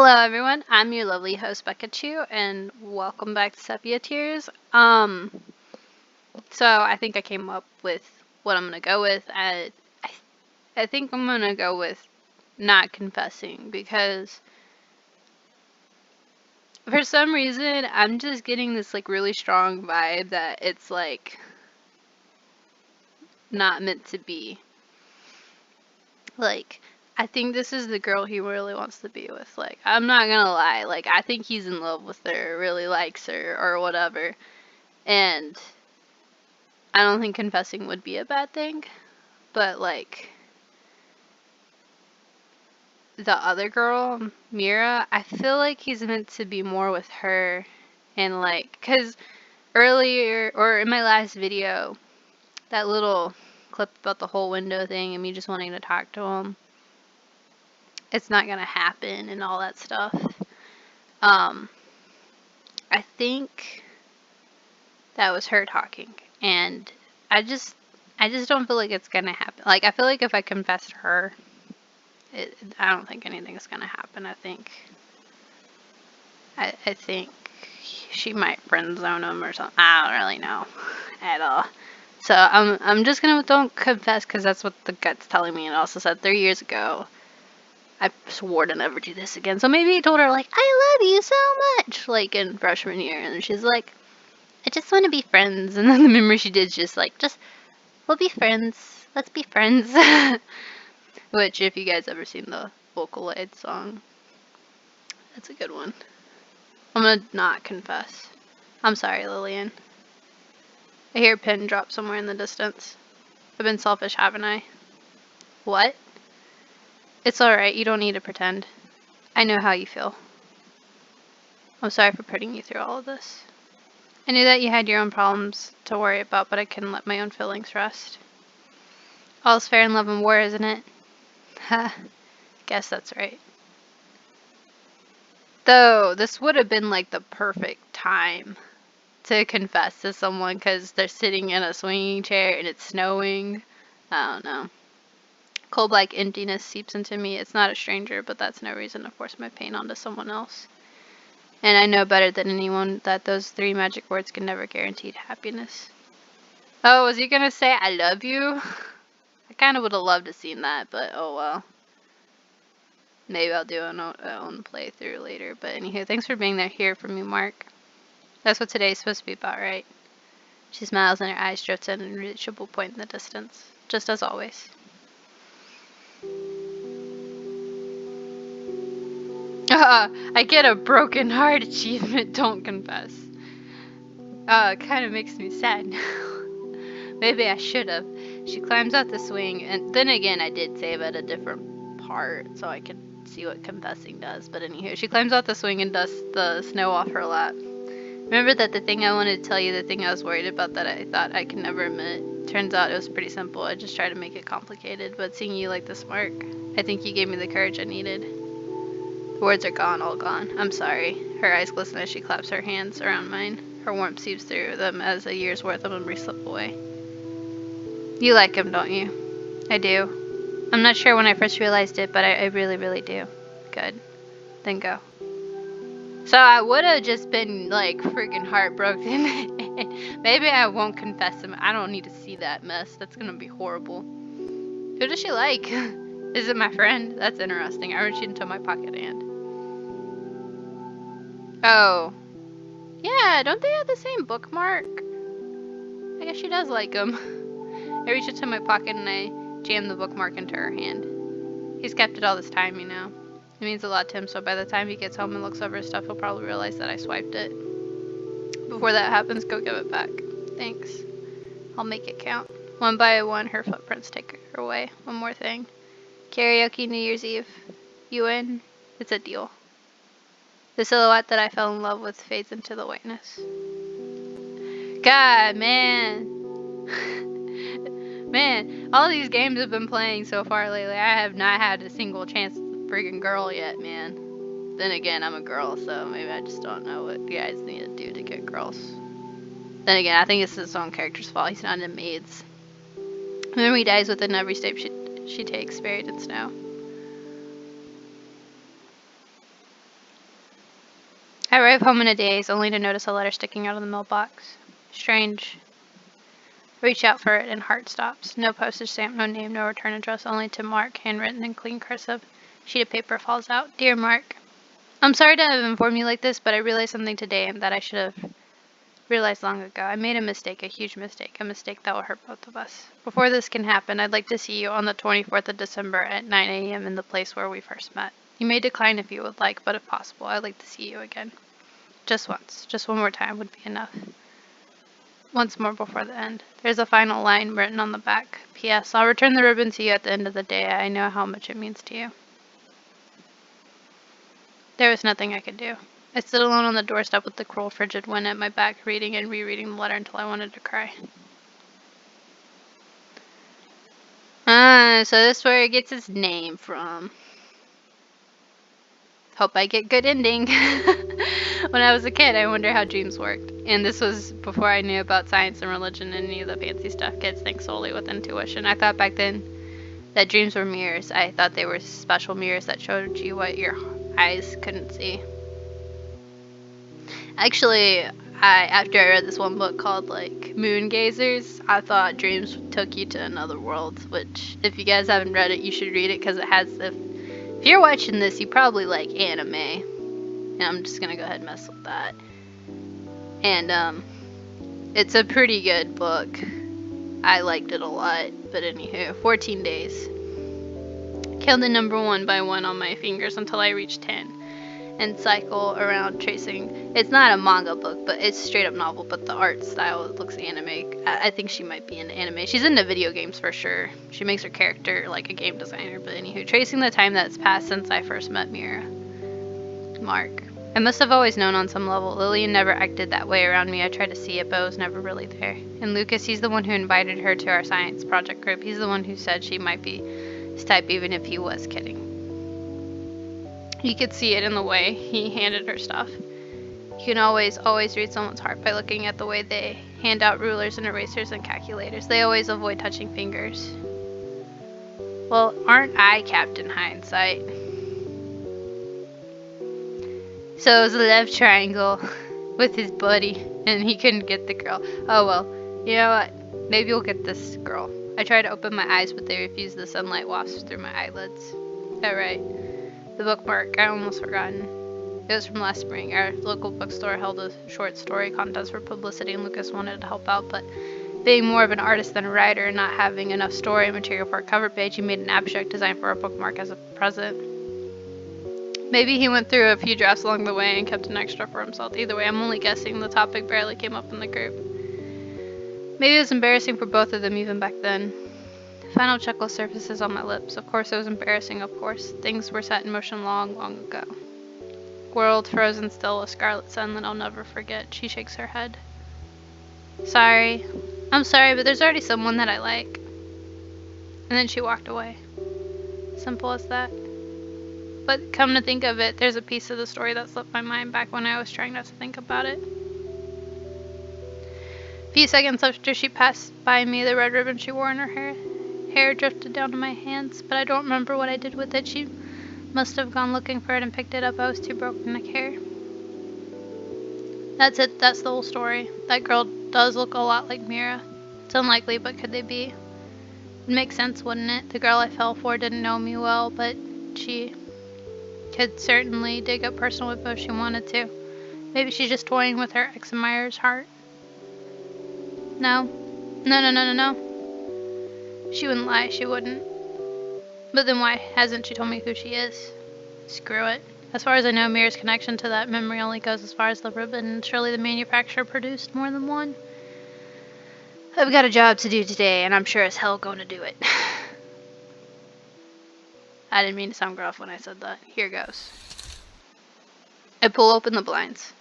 Hello everyone, I'm your lovely host Pikachu, and welcome back to Sepia Tears. So I think I came up with what I'm gonna go with. I think I'm gonna go with not confessing, because for some reason I'm just getting this like really strong vibe that it's like not meant to be. Like, I think this is the girl he really wants to be with. Like, I'm not gonna lie, like I think he's in love with her, really likes her or whatever. And I don't think confessing would be a bad thing, but like the other girl, Mira, I feel like he's meant to be more with her. And like, cause earlier, or in my last video, that little clip about the whole window thing and me just wanting to talk to him, it's not gonna happen and all that stuff. I think that was her talking, and I just don't feel like it's gonna happen. Like, I feel like if I confess to her, I don't think anything's gonna happen. I think she might friend zone him or something. I don't really know at all. So I'm just gonna don't confess, because that's what the gut's telling me. And it also said 3 years ago I swore to never do this again. So maybe he told her like, I love you so much, like in freshman year, and she's like, I just want to be friends. And then the memory she did is just like, we'll be friends. Let's be friends. Which, if you guys ever seen the Vocaloid song, that's a good one. I'm gonna not confess. I'm sorry, Lillian. I hear a pin drop somewhere in the distance. I've been selfish, haven't I? What? It's alright, you don't need to pretend. I know how you feel. I'm sorry for putting you through all of this. I knew that you had your own problems to worry about, but I couldn't let my own feelings rest. All's fair in love and war, isn't it? Ha. Guess that's right. Though, this would have been like the perfect time to confess to someone, because they're sitting in a swinging chair and it's snowing. I don't know. Cold black emptiness seeps into me. It's not a stranger, but that's no reason to force my pain onto someone else. And I know better than anyone that those 3 magic words can never guarantee happiness. Oh, was he gonna say I love you? I kind of would have loved to seen that, but oh well. Maybe I'll do an own playthrough later. But anywho, thanks for being there here for me, Mark. That's what today's supposed to be about, right? She smiles and her eyes drift to an unreachable point in the distance, just as always. I get a broken heart achievement, don't confess. It kind of makes me sad now. Maybe I should have. She climbs out the swing, and then again, I did save at a different part so I could see what confessing does. But anywho, she climbs out the swing and dusts the snow off her lap. Remember that the thing I wanted to tell you, the thing I was worried about that I thought I could never admit? Turns out it was pretty simple. I just tried to make it complicated, but seeing you like this, Mark, I think you gave me the courage I needed. The words are gone, all gone. I'm sorry. Her eyes glisten as she claps her hands around mine. Her warmth seeps through them as a year's worth of memories slip away. You like him, don't you? I do. I'm not sure when I first realized it, but I really, really do. Good. Then go. So I would have just been like freaking heartbroken. Maybe I won't confess him. I don't need to see that mess. That's gonna be horrible. Who does she like? Is it my friend? That's interesting. I reached into my pocket and... Oh. Yeah, don't they have the same bookmark? I guess she does like him. I reached into my pocket and I jammed the bookmark into her hand. He's kept it all this time, you know. It means a lot to him, so by the time he gets home and looks over his stuff, he'll probably realize that I swiped it. Before that happens, go give it back. Thanks. I'll make it count. One by one, her footprints take her away. One more thing. Karaoke New Year's Eve. You in? It's a deal. The silhouette that I fell in love with fades into the whiteness. God, man. Man, all these games I've been playing so far lately, I have not had a single chance with a friggin' girl yet, man. Then again, I'm a girl, so maybe I just don't know what guys need to do to get girls. Then again, I think it's his own character's fault. He's not into maids. Memory dies within every step she takes, buried in snow. I arrive home in a daze, only to notice a letter sticking out of the mailbox. Strange. Reach out for it and heart stops. No postage stamp, no name, no return address, only to Mark, handwritten in clean cursive. Sheet of paper falls out. Dear Mark, I'm sorry to have informed you like this, but I realized something today that I should have realized long ago. I made a mistake, a huge mistake, a mistake that will hurt both of us. Before this can happen, I'd like to see you on the 24th of December at 9 a.m. in the place where we first met. You may decline if you would like, but if possible, I'd like to see you again. Just once. Just one more time would be enough. Once more before the end. There's a final line written on the back. P.S. I'll return the ribbon to you at the end of the day. I know how much it means to you. There was nothing I could do. I stood alone on the doorstep with the cruel, frigid wind at my back, reading and rereading the letter until I wanted to cry. So this is where it gets its name from. Hope I get good ending. When I was a kid, I wonder how dreams worked. And this was before I knew about science and religion and any of the fancy stuff. Kids think solely with intuition. I thought back then that dreams were mirrors. I thought they were special mirrors that showed you what your eyes couldn't see. Actually, after I read this one book called like Moon Gazers, I thought dreams took you to another world, which if you guys haven't read it, you should read it because it has, if you're watching this, you probably like anime. And I'm just going to go ahead and mess with that. And it's a pretty good book. I liked it a lot, but anywho, 14 days. Killed the number one by one on my fingers until I reached 10. And cycle around tracing. It's not a manga book, but it's straight up novel, but the art style looks anime. I think she might be into anime. She's into video games for sure. She makes her character like a game designer, but anywho, tracing the time that's passed since I first met Mira. Mark. I must have always known on some level. Lillian never acted that way around me. I tried to see it, but it was never really there. And Lucas, he's the one who invited her to our science project group. He's the one who said she might be his type, even if he was kidding. You could see it in the way he handed her stuff. You can always read someone's heart by looking at the way they hand out rulers and erasers and calculators. They always avoid touching fingers. Well, aren't I Captain Hindsight? So it was a love triangle with his buddy, and he couldn't get the girl. Oh well, you know what? Maybe we'll get this girl. I tried to open my eyes, but they refused. The sunlight wafts through my eyelids. Alright. The bookmark, I almost forgotten. It was from last spring. Our local bookstore held a short story contest for publicity, and Lucas wanted to help out, but being more of an artist than a writer and not having enough story material for a cover page, he made an abstract design for a bookmark as a present. Maybe he went through a few drafts along the way and kept an extra for himself. Either way, I'm only guessing. The topic barely came up in the group. Maybe it was embarrassing for both of them even back then. Final checklist surfaces on my lips. Of course it was embarrassing, of course. Things were set in motion long, long ago. World frozen still, a scarlet sun that I'll never forget. She shakes her head. Sorry. I'm sorry, but there's already someone that I like. And then she walked away. Simple as that. But come to think of it, there's a piece of the story that slipped my mind back when I was trying not to think about it. A few seconds after she passed by me, the red ribbon she wore in her hair drifted down to my hands, but I don't remember what I did with it. She must have gone looking for it and picked it up. I was too broken to care. That's it. That's the whole story. That girl does look a lot like Mira. It's unlikely, but could they be? It'd make sense, wouldn't it? The girl I fell for didn't know me well, but she could certainly dig up personal info if she wanted to. Maybe she's just toying with her ex-admirer's heart. No. No. She wouldn't lie, she wouldn't. But then why hasn't she told me who she is? Screw it. As far as I know, Mira's connection to that memory only goes as far as the ribbon, and surely the manufacturer produced more than one. I've got a job to do today, and I'm sure as hell going to do it. I didn't mean to sound gruff when I said that. Here goes. I pull open the blinds.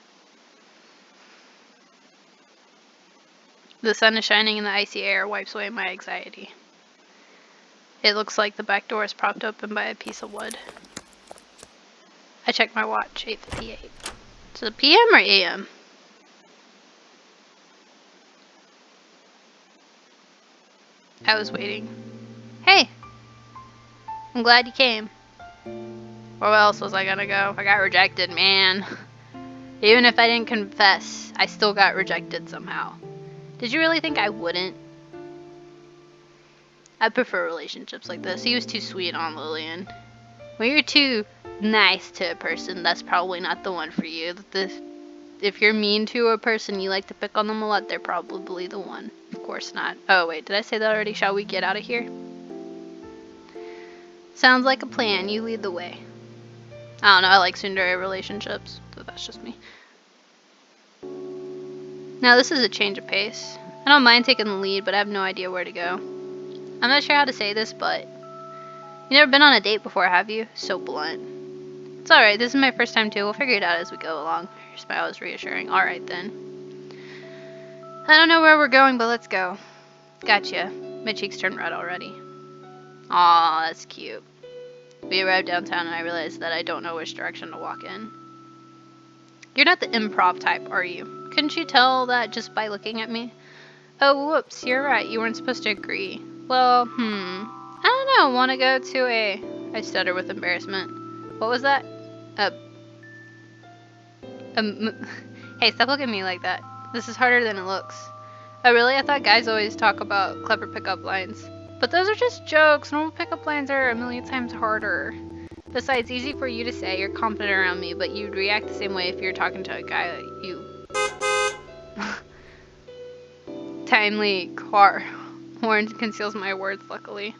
The sun is shining and the icy air wipes away my anxiety. It looks like the back door is propped open by a piece of wood. I check my watch, 8:58. Is it PM or AM? I was waiting. Hey! I'm glad you came. Where else was I gonna go? I got rejected, man. Even if I didn't confess, I still got rejected somehow. Did you really think I wouldn't? I prefer relationships like this. He was too sweet on Lillian. When you're too nice to a person, that's probably not the one for you. If you're mean to a person, you like to pick on them a lot, they're probably the one. Of course not. Oh wait, did I say that already? Shall we get out of here? Sounds like a plan. You lead the way. I don't know, I like tsundere relationships, so that's just me. Now this is a change of pace. I don't mind taking the lead, but I have no idea where to go. I'm not sure how to say this, but you never been on a date before, have you? So blunt. It's alright, this is my first time too. We'll figure it out as we go along. Her smile is reassuring. Alright then. I don't know where we're going, but let's go. Gotcha. My cheeks turned red already. Aw, that's cute. We arrived downtown and I realized that I don't know which direction to walk in. You're not the improv type, are you? Couldn't you tell that just by looking at me? Oh, whoops, you're right. You weren't supposed to agree. Well, I don't know. Want to go to a... I stutter with embarrassment. What was that? Hey, stop looking at me like that. This is harder than it looks. Oh, really? I thought guys always talk about clever pickup lines. But those are just jokes. Normal pickup lines are a million times harder. Besides, easy for you to say you're confident around me, but you'd react the same way if you're talking to a guy that you... Timely car horn conceals my words, luckily.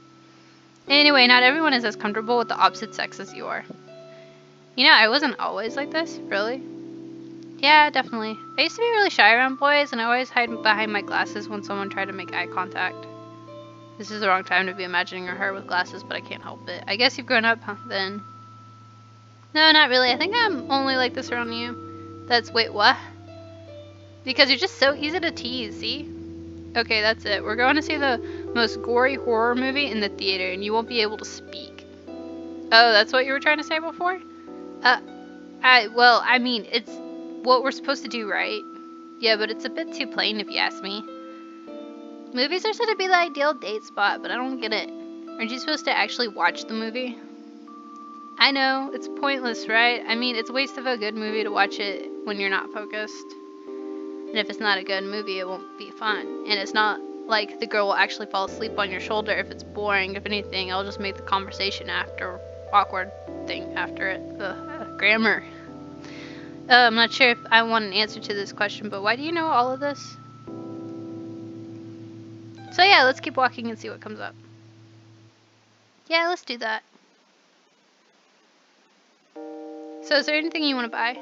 Anyway, not everyone is as comfortable with the opposite sex as you are. You know, I wasn't always like this, really. Yeah, definitely. I used to be really shy around boys, and I always hide behind my glasses when someone tried to make eye contact. This is the wrong time to be imagining her with glasses, but I can't help it. I guess you've grown up, then. No, not really. I think I'm only like this around you. Wait, what? Because you're just so easy to tease, see? Okay, that's it. We're going to see the most gory horror movie in the theater, and you won't be able to speak. Oh, that's what you were trying to say before? I mean, it's what we're supposed to do, right? Yeah, but it's a bit too plain if you ask me. Movies are said to be the ideal date spot, but I don't get it. Aren't you supposed to actually watch the movie? I know, it's pointless, right? I mean, it's a waste of a good movie to watch it when you're not focused. And if it's not a good movie, it won't be fun. And it's not like the girl will actually fall asleep on your shoulder if it's boring. If anything, I'll just make the conversation awkward thing after it. Grammar. I'm not sure if I want an answer to this question, but why do you know all of this? So yeah, let's keep walking and see what comes up. Yeah, let's do that. So is there anything you want to buy?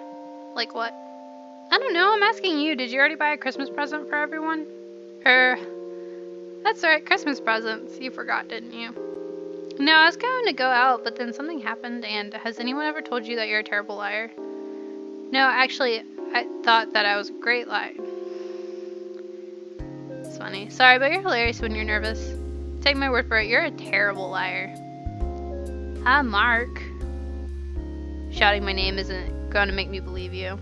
Like what? I don't know, I'm asking you. Did you already buy a Christmas present for everyone? That's right, Christmas presents. You forgot, didn't you? No, I was going to go out, but then something happened, and has anyone ever told you that you're a terrible liar? No, actually, I thought that I was a great liar. It's funny. Sorry, but you're hilarious when you're nervous. Take my word for it, you're a terrible liar. Hi, Mark. Shouting my name isn't going to make me believe you.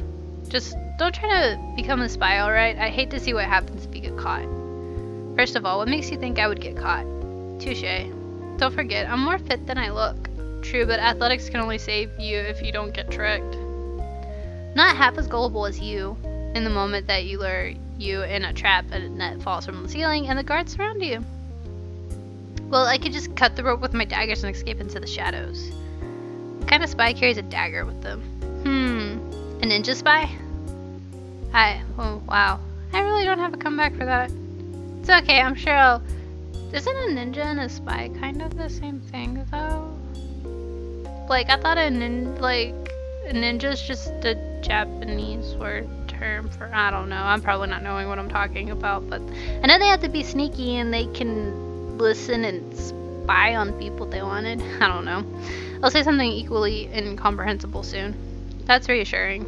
Just don't try to become a spy, alright? I hate to see what happens if you get caught. First of all, what makes you think I would get caught? Touche. Don't forget, I'm more fit than I look. True, but athletics can only save you if you don't get tricked. Not half as gullible as you. In the moment that you lure you in a trap, a net falls from the ceiling and the guards surround you. Well, I could just cut the rope with my daggers and escape into the shadows. What kind of spy carries a dagger with them? A ninja spy? Oh wow. I really don't have a comeback for that. It's okay, I'm sure I'll... Isn't a ninja and a spy kind of the same thing, though? Like, I thought a ninja's just a Japanese word term for... I don't know, I'm probably not knowing what I'm talking about, but... I know they have to be sneaky and they can listen and spy on people they wanted. I don't know. I'll say something equally incomprehensible soon. That's reassuring.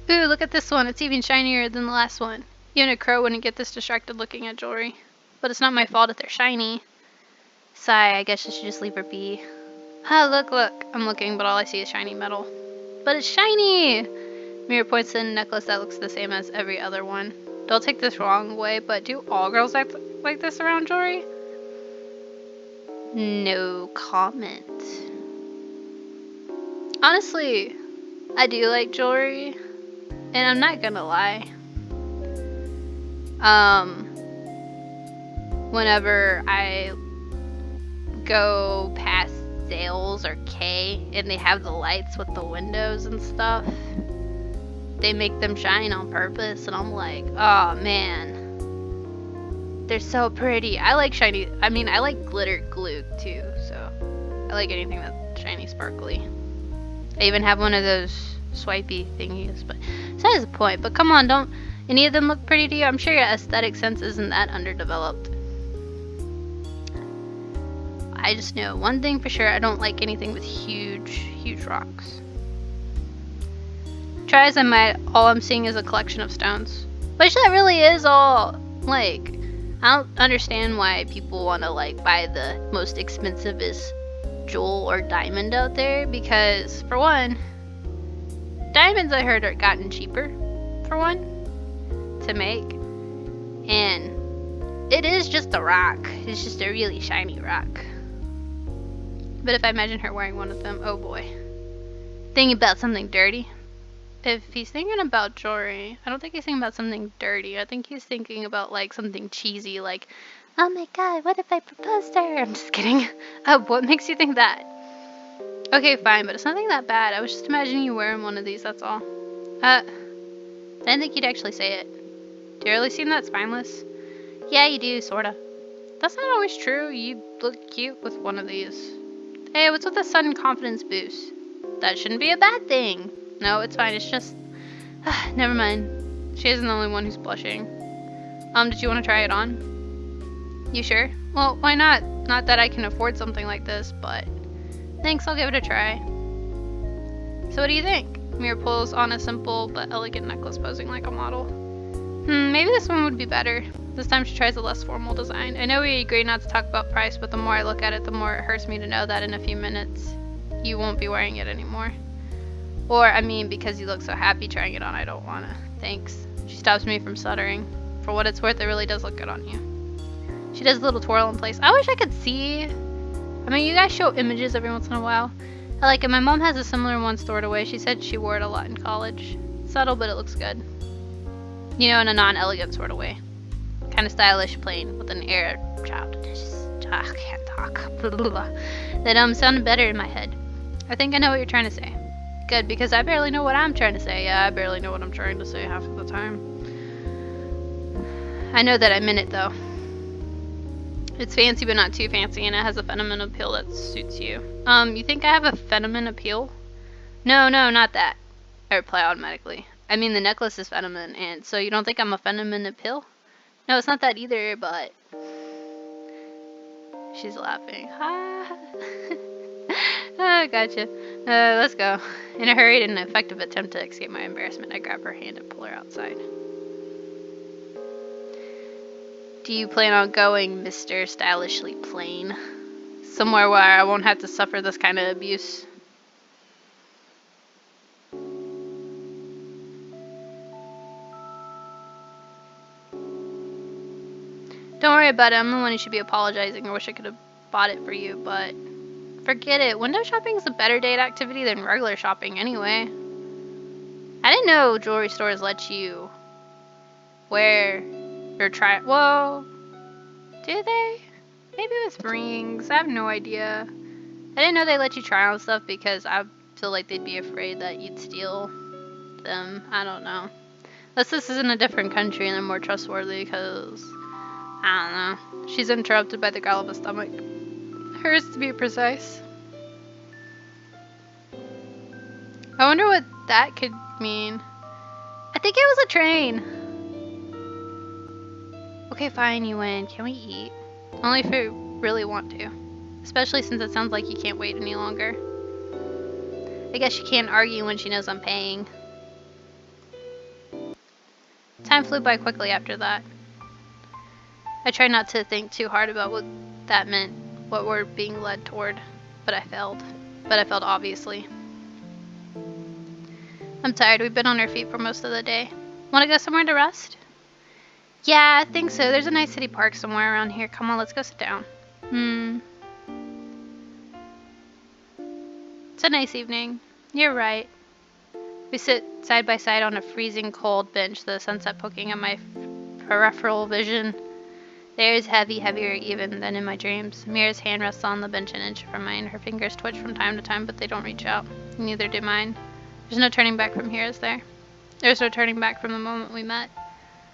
Ooh, look at this one. It's even shinier than the last one. Even a crow wouldn't get this distracted looking at jewelry. But it's not my fault if they're shiny. Sigh, I guess I should just leave her be. Ah, look. I'm looking, but all I see is shiny metal. But it's shiny! Mira points to a necklace that looks the same as every other one. Don't take this wrong way, but do all girls act like this around jewelry? No comment. Honestly, I do like jewelry, and I'm not gonna lie. Whenever I go past Zales or K and they have the lights with the windows and stuff, they make them shine on purpose, and I'm like, oh man, they're so pretty. I like shiny, I mean, I like glitter glue too, so I like anything that's shiny, sparkly. I even have one of those swipey thingies, but besides the point. But come on, don't any of them look pretty to you? I'm sure your aesthetic sense isn't that underdeveloped. I just know one thing for sure, I don't like anything with huge rocks. Try as I might, all I'm seeing is a collection of stones. Which that really is all, like, I don't understand why people want to, like, buy the most expensivest jewel or diamond out there, because, for one, diamonds I heard are gotten cheaper, for one, to make, and it is just a rock. It's just a really shiny rock. But if I imagine her wearing one of them, oh boy. Thinking about something dirty. If he's thinking about jewelry, I don't think he's thinking about something dirty. I think he's thinking about like something cheesy, like, oh my god, what if I proposed to her? I'm just kidding. What makes you think that? Okay, fine, but it's nothing that bad. I was just imagining you wearing one of these, that's all. I didn't think you'd actually say it. Do you really seem that spineless? Yeah, you do, sorta. That's not always true. You look cute with one of these. Hey, what's with the sudden confidence boost? That shouldn't be a bad thing. No, it's fine. It's just... never mind. She isn't the only one who's blushing. Did you want to try it on? You sure? Well, why not? Not that I can afford something like this, but... Thanks, I'll give it a try. So what do you think? Mirror pulls on a simple but elegant necklace posing like a model. Maybe this one would be better. This time she tries a less formal design. I know we agreed not to talk about price, but the more I look at it, the more it hurts me to know that in a few minutes, you won't be wearing it anymore. Or, I mean, because you look so happy trying it on, I don't wanna. Thanks. She stops me from stuttering. For what it's worth, it really does look good on you. She does a little twirl in place. I wish I could see. I mean, you guys show images every once in a while. I like it. My mom has a similar one stored away. She said she wore it a lot in college. Subtle, but it looks good. You know, in a non-elegant sort of way. Kind of stylish, plain, with an air of childishness. I can't talk. That sounded better in my head. I think I know what you're trying to say. Good, because I barely know what I'm trying to say. Yeah, I barely know what I'm trying to say half of the time. I know that I meant it, though. It's fancy, but not too fancy, and it has a feminine appeal that suits you. You think I have a feminine appeal? No, not that. I reply automatically. I mean, the necklace is feminine, and so you don't think I'm a feminine appeal? No, it's not that either, but... She's laughing. Ah, gotcha. Let's go. In a hurried and effective attempt to escape my embarrassment, I grab her hand and pull her outside. Do you plan on going, Mr. Stylishly Plain? Somewhere where I won't have to suffer this kind of abuse? Don't worry about it. I'm the one who should be apologizing. I wish I could have bought it for you, but forget it. Window shopping is a better date activity than regular shopping anyway. I didn't know jewelry stores let you wear or try. Whoa. Do they? Maybe with rings. I have no idea. I didn't know they let you try on stuff because I feel like they'd be afraid that you'd steal them. I don't know. Unless this is in a different country and they're more trustworthy because... I don't know. She's interrupted by the growl of a stomach. Hers, to be precise. I wonder what that could mean. I think it was a train. Okay, fine, you win. Can we eat? Only if we really want to. Especially since it sounds like you can't wait any longer. I guess she can't argue when she knows I'm paying. Time flew by quickly after that. I tried not to think too hard about what that meant, what we're being led toward, but I failed. But I failed obviously. I'm tired. We've been on our feet for most of the day. Want to go somewhere to rest? Yeah, I think so. There's a nice city park somewhere around here. Come on, let's go sit down. It's a nice evening. You're right. We sit side by side on a freezing cold bench, the sunset poking at my peripheral vision. The air is heavy, heavier even than in my dreams. Mira's hand rests on the bench an inch from mine. Her fingers twitch from time to time, but they don't reach out. Neither do mine. There's no turning back from here, is there? There's no turning back from the moment we met.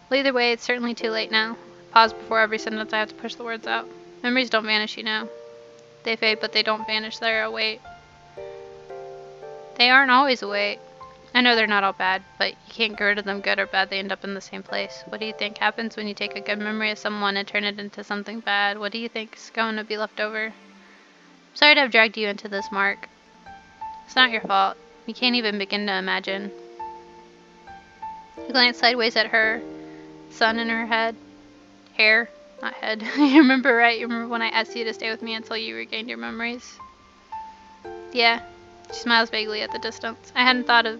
Well, either way, it's certainly too late now. Pause before every sentence. I have to push the words out. Memories don't vanish, you know. They fade, but they don't vanish. They're a weight. They aren't always a weight. I know they're not all bad, but you can't get rid of them good or bad. They end up in the same place. What do you think happens when you take a good memory of someone and turn it into something bad? What do you think's going to be left over? Sorry to have dragged you into this, Mark. It's not your fault. You can't even begin to imagine. I glanced sideways at her, sun in her head. Hair, not head. You remember, right? You remember when I asked you to stay with me until you regained your memories? Yeah. She smiles vaguely at the distance. I hadn't thought of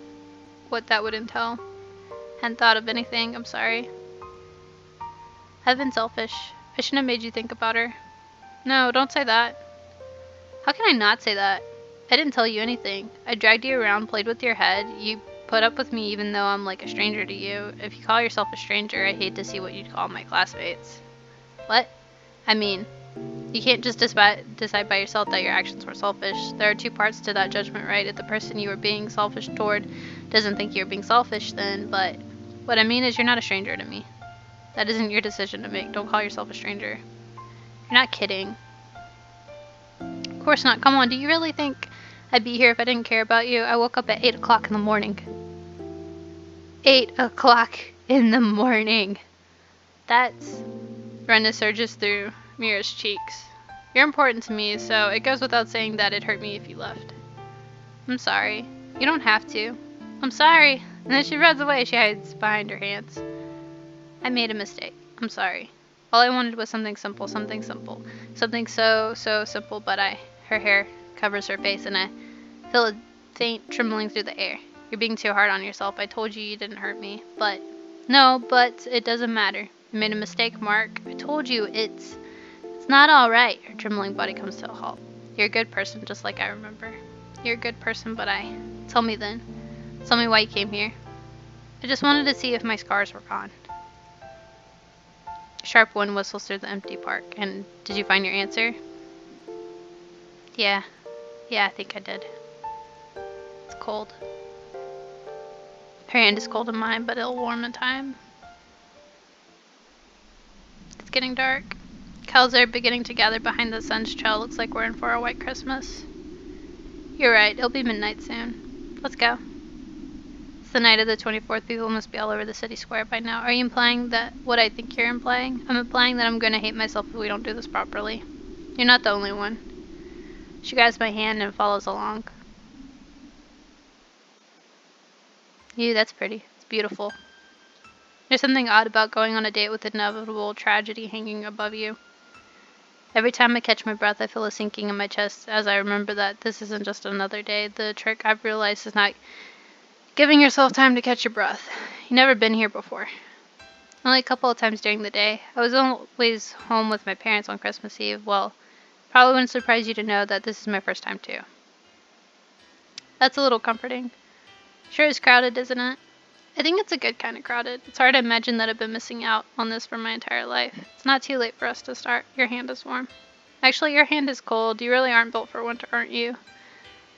what that would entail. Hadn't thought of anything. I'm sorry. I've been selfish. I shouldn't have made you think about her. No, don't say that. How can I not say that? I didn't tell you anything. I dragged you around, played with your head. You put up with me even though I'm like a stranger to you. If you call yourself a stranger, I hate to see what you'd call my classmates. What? I mean, you can't just decide by yourself that your actions were selfish. There are two parts to that judgment, right? If the person you were being selfish toward doesn't think you're being selfish, then, but what I mean is you're not a stranger to me. That isn't your decision to make. Don't call yourself a stranger. You're not kidding. Of course not. Come on, do you really think I'd be here if I didn't care about you? I woke up at 8 o'clock in the morning. 8 o'clock in the morning. That's... Brenda surges through Mira's cheeks. You're important to me, so it goes without saying that it'd hurt me if you left. I'm sorry. You don't have to. I'm sorry. And then she runs away. She hides behind her hands. I made a mistake. I'm sorry. All I wanted was something simple, something simple. Something so simple, but her hair covers her face and I feel a faint trembling through the air. You're being too hard on yourself. I told you you didn't hurt me, but... No, but it doesn't matter. You made a mistake, Mark. I told you it's not alright. Her trembling body comes to a halt. You're a good person, just like I remember. You're a good person, but Tell me then. Tell me why you came here. I just wanted to see if my scars were gone. Sharp wind whistles through the empty park. And did you find your answer? Yeah. Yeah, I think I did. It's cold. Her hand is cold in mine, but it'll warm in time. It's getting dark. Cows are beginning to gather behind the sun's trail. Looks like we're in for a white Christmas. You're right. It'll be midnight soon. Let's go. It's the night of the 24th. People must be all over the city square by now. Are you implying that what I think you're implying? I'm implying that I'm going to hate myself if we don't do this properly. You're not the only one. She grabs my hand and follows along. That's pretty. It's beautiful. There's something odd about going on a date with inevitable tragedy hanging above you. Every time I catch my breath, I feel a sinking in my chest as I remember that this isn't just another day. The trick I've realized is not giving yourself time to catch your breath. You've never been here before. Only a couple of times during the day. I was always home with my parents on Christmas Eve. Well, probably wouldn't surprise you to know that this is my first time too. That's a little comforting. Sure is crowded, isn't it? I think it's a good kind of crowded. It's hard to imagine that I've been missing out on this for my entire life. It's not too late for us to start. Your hand is warm. Actually, your hand is cold. You really aren't built for winter, aren't you?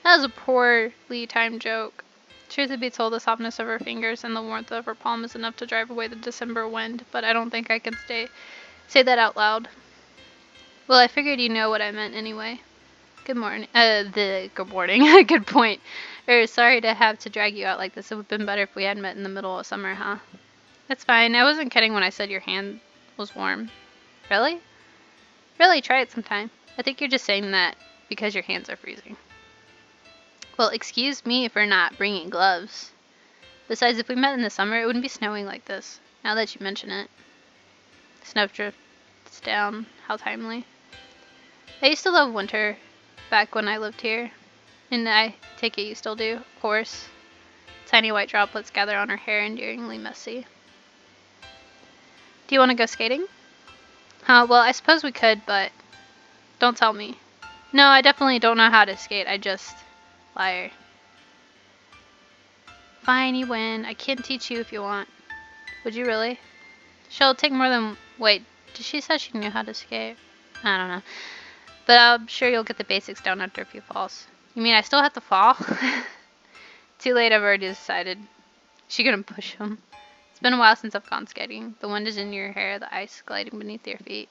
That was a poorly timed joke. Truth to be told, the softness of her fingers and the warmth of her palm is enough to drive away the December wind, but I don't think I can say that out loud. Well, I figured you know what I meant anyway. Good morning. Good morning. Good point. Sorry to have to drag you out like this. It would have been better if we had met in the middle of summer, huh? That's fine. I wasn't kidding when I said your hand was warm. Really? Really, try it sometime. I think you're just saying that because your hands are freezing. Well, excuse me for not bringing gloves. Besides, if we met in the summer, it wouldn't be snowing like this. Now that you mention it. Snow drifts down. How timely. I used to love winter back when I lived here. And I take it you still do, of course. Tiny white droplets gather on her hair, endearingly messy. Do you want to go skating? Well, I suppose we could, but don't tell me. No, I definitely don't know how to skate. I just... Liar. Fine, you win. I can teach you if you want. Would you really? She'll take more than... Wait, did she say she knew how to skate? I don't know. But I'm sure you'll get the basics down after a few falls. You mean I still have to fall? Too late, I've already decided. She gonna push him. It's been a while since I've gone skating. The wind is in your hair, the ice gliding beneath your feet.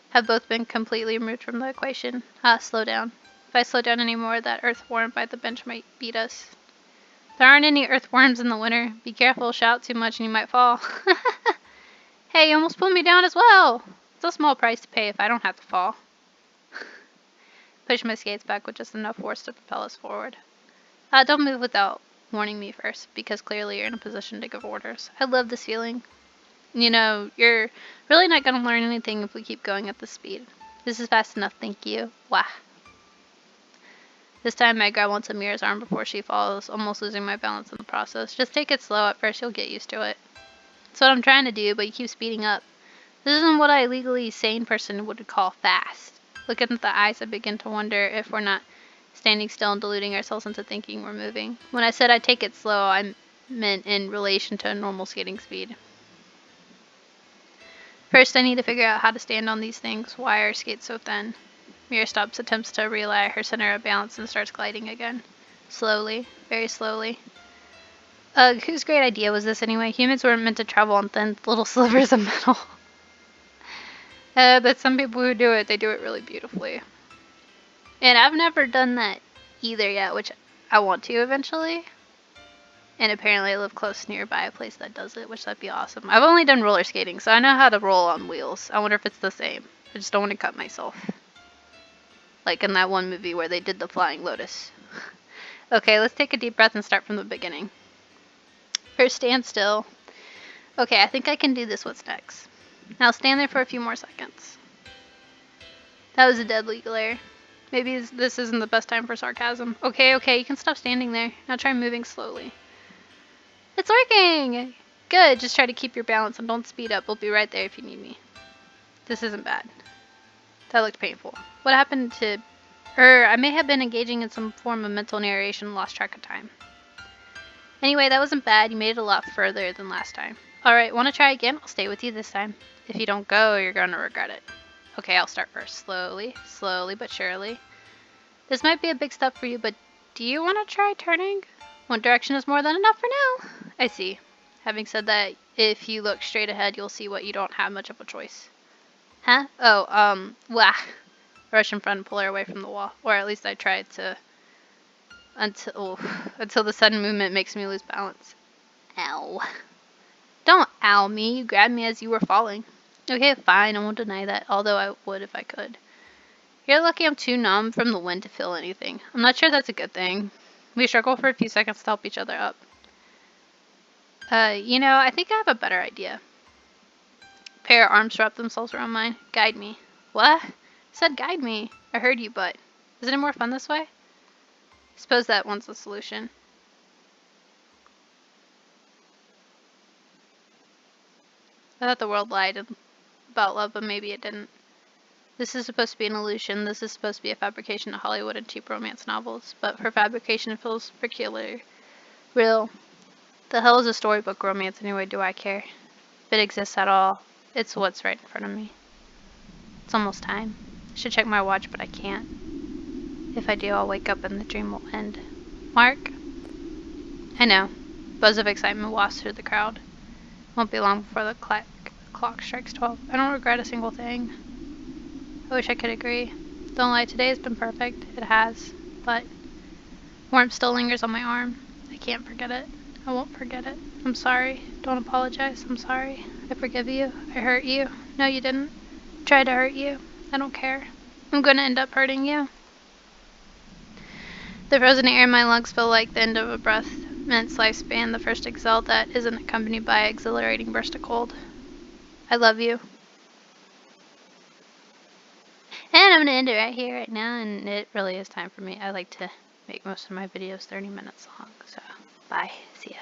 Have both been completely removed from the equation. Slow down. If I slow down anymore, that earthworm by the bench might beat us. There aren't any earthworms in the winter. Be careful, shout too much and you might fall. Hey, you almost pulled me down as well. It's a small price to pay if I don't have to fall. Push my skates back with just enough force to propel us forward. Don't move without warning me first, because clearly you're in a position to give orders. I love this feeling. You know, you're really not going to learn anything if we keep going at this speed. This is fast enough, thank you. Wah. This time I grab onto Mira's arm before she falls, almost losing my balance in the process. Just take it slow at first, you'll get used to it. That's what I'm trying to do, but you keep speeding up. This isn't what a legally sane person would call fast. Looking at the eyes, I begin to wonder if we're not standing still and deluding ourselves into thinking we're moving. When I said I take it slow, I meant in relation to a normal skating speed. First, I need to figure out how to stand on these things. Why are skates so thin? Mira stops, attempts to realign her center of balance, and starts gliding again. Slowly, very slowly. Whose great idea was this anyway? Humans weren't meant to travel on thin little slivers of metal. But some people who do it, they do it really beautifully. And I've never done that either yet, which I want to eventually. And apparently I live close nearby a place that does it, which that'd be awesome. I've only done roller skating, so I know how to roll on wheels. I wonder if it's the same. I just don't want to cut myself. Like in that one movie where they did the flying lotus. Okay, let's take a deep breath and start from the beginning. First, stand still. Okay, I think I can do this. What's next? Now stand there for a few more seconds. That was a deadly glare. Maybe this isn't the best time for sarcasm. Okay, you can stop standing there. Now try moving slowly. It's working! Good, just try to keep your balance and don't speed up. We'll be right there if you need me. This isn't bad. That looked painful. What happened to... I may have been engaging in some form of mental narration and lost track of time. Anyway, that wasn't bad. You made it a lot further than last time. Alright, want to try again? I'll stay with you this time. If you don't go, you're going to regret it. Okay, I'll start first. Slowly but surely. This might be a big step for you, but do you want to try turning? One direction is more than enough for now. I see. Having said that, if you look straight ahead, you'll see what you don't have much of a choice. Huh? Oh, wah. Rush in front and pull her away from the wall. Or at least I tried to... Until the sudden movement makes me lose balance. Ow. Don't ow me. You grabbed me as you were falling. Okay, fine. I won't deny that. Although I would if I could. You're lucky I'm too numb from the wind to feel anything. I'm not sure that's a good thing. We struggle for a few seconds to help each other up. You know, I think I have a better idea. A pair of arms wrap themselves around mine. Guide me. What? I said guide me. I heard you, but... Is it any more fun this way? Suppose that one's the solution. I thought the world lied about love, but maybe it didn't. This is supposed to be an illusion. This is supposed to be a fabrication of Hollywood and cheap romance novels. But for fabrication, it feels peculiar. Real. The hell is a storybook romance anyway? Do I care? If it exists at all, it's what's right in front of me. It's almost time. I should check my watch, but I can't. If I do, I'll wake up and the dream will end. Mark? I know. Buzz of excitement wafts through the crowd. Won't be long before the clock strikes 12. I don't regret a single thing. I wish I could agree. Don't lie, today has been perfect. It has. But warmth still lingers on my arm. I can't forget it. I won't forget it. I'm sorry. Don't apologize. I'm sorry. I forgive you. I hurt you. No, you didn't. I tried to hurt you. I don't care. I'm gonna end up hurting you. The frozen air in my lungs feel like the end of a breath. Immense lifespan, the first exhale that isn't accompanied by an exhilarating burst of cold. I love you. And I'm going to end it right here, right now, and it really is time for me. I like to make most of my videos 30 minutes long, so bye. See ya.